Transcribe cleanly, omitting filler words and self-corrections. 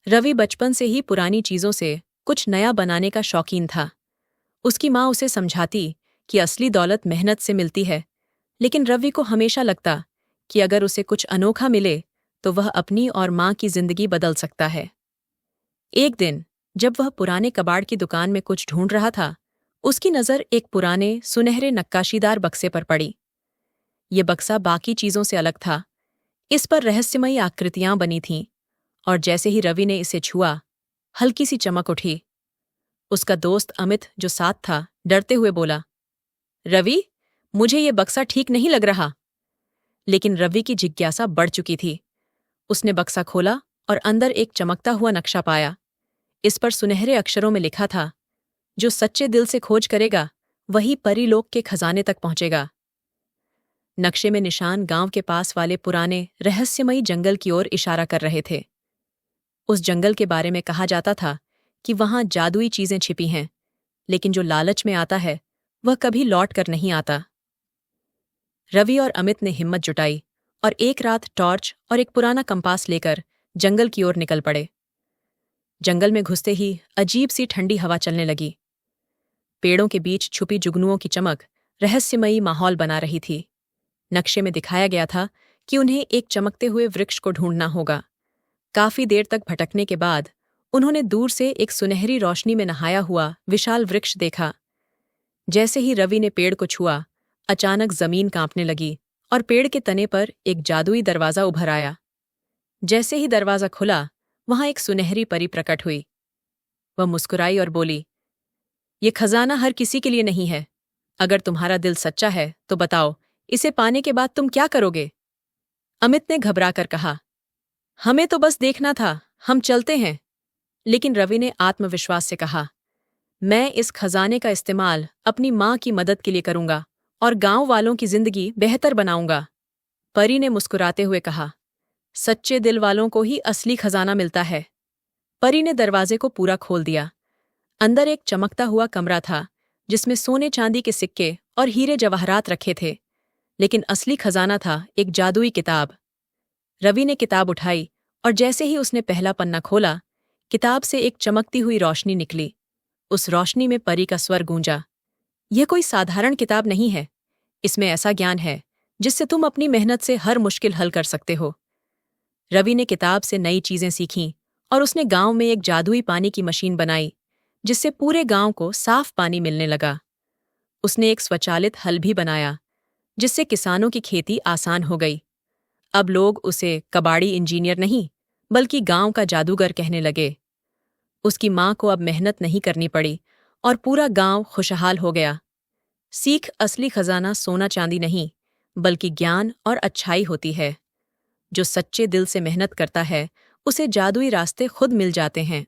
रवि बचपन से ही पुरानी चीजों से कुछ नया बनाने का शौकीन था। उसकी माँ उसे समझाती कि असली दौलत मेहनत से मिलती है, लेकिन रवि को हमेशा लगता कि अगर उसे कुछ अनोखा मिले तो वह अपनी और माँ की जिंदगी बदल सकता है। एक दिन जब वह पुराने कबाड़ की दुकान में कुछ ढूंढ रहा था, उसकी नज़र एक पुराने सुनहरे नक्काशीदार बक्से पर पड़ी। ये बक्सा बाकी चीजों से अलग था। इस पर रहस्यमयी आकृतियां बनी थीं, और जैसे ही रवि ने इसे छुआ, हल्की सी चमक उठी। उसका दोस्त अमित जो साथ था, डरते हुए बोला, रवि, मुझे ये बक्सा ठीक नहीं लग रहा। लेकिन रवि की जिज्ञासा बढ़ चुकी थी। उसने बक्सा खोला और अंदर एक चमकता हुआ नक्शा पाया। इस पर सुनहरे अक्षरों में लिखा था, जो सच्चे दिल से खोज करेगा वही परीलोक के खजाने तक पहुंचेगा। नक्शे में निशान गांव के पास वाले पुराने रहस्यमयी जंगल की ओर इशारा कर रहे थे। उस जंगल के बारे में कहा जाता था कि वहां जादुई चीजें छिपी हैं, लेकिन जो लालच में आता है वह कभी लौट कर नहीं आता। रवि और अमित ने हिम्मत जुटाई और एक रात टॉर्च और एक पुराना कंपास लेकर जंगल की ओर निकल पड़े। जंगल में घुसते ही अजीब सी ठंडी हवा चलने लगी। पेड़ों के बीच छुपी जुगनुओं की चमक रहस्यमयी माहौल बना रही थी। नक्शे में दिखाया गया था कि उन्हें एक चमकते हुए वृक्ष को ढूंढना होगा। काफी देर तक भटकने के बाद उन्होंने दूर से एक सुनहरी रोशनी में नहाया हुआ विशाल वृक्ष देखा। जैसे ही रवि ने पेड़ को छुआ, अचानक जमीन कांपने लगी और पेड़ के तने पर एक जादुई दरवाजा उभर आया। जैसे ही दरवाजा खुला, वहां एक सुनहरी परी प्रकट हुई। वह मुस्कुराई और बोली, ये खजाना हर किसी के लिए नहीं है। अगर तुम्हारा दिल सच्चा है तो बताओ, इसे पाने के बाद तुम क्या करोगे? अमित ने घबराकर कहा, हमें तो बस देखना था, हम चलते हैं। लेकिन रवि ने आत्मविश्वास से कहा, मैं इस खजाने का इस्तेमाल अपनी माँ की मदद के लिए करूंगा और गांव वालों की जिंदगी बेहतर बनाऊंगा। परी ने मुस्कुराते हुए कहा, सच्चे दिल वालों को ही असली खजाना मिलता है। परी ने दरवाजे को पूरा खोल दिया। अंदर एक चमकता हुआ कमरा था, जिसमें सोने चांदी के सिक्के और हीरे जवाहरात रखे थे। लेकिन असली खजाना था एक जादुई किताब। रवि ने किताब उठाई और जैसे ही उसने पहला पन्ना खोला, किताब से एक चमकती हुई रोशनी निकली। उस रोशनी में परी का स्वर गूंजा, यह कोई साधारण किताब नहीं है। इसमें ऐसा ज्ञान है जिससे तुम अपनी मेहनत से हर मुश्किल हल कर सकते हो। रवि ने किताब से नई चीजें सीखीं और उसने गांव में एक जादुई पानी की मशीन बनाई, जिससे पूरे गांव को साफ पानी मिलने लगा। उसने एक स्वचालित हल भी बनाया, जिससे किसानों की खेती आसान हो गई। अब लोग उसे कबाड़ी इंजीनियर नहीं, बल्कि गांव का जादूगर कहने लगे। उसकी माँ को अब मेहनत नहीं करनी पड़ी और पूरा गांव खुशहाल हो गया। सीख असली खजाना सोना चांदी नहीं, बल्कि ज्ञान और अच्छाई होती है। जो सच्चे दिल से मेहनत करता है, उसे जादुई रास्ते खुद मिल जाते हैं।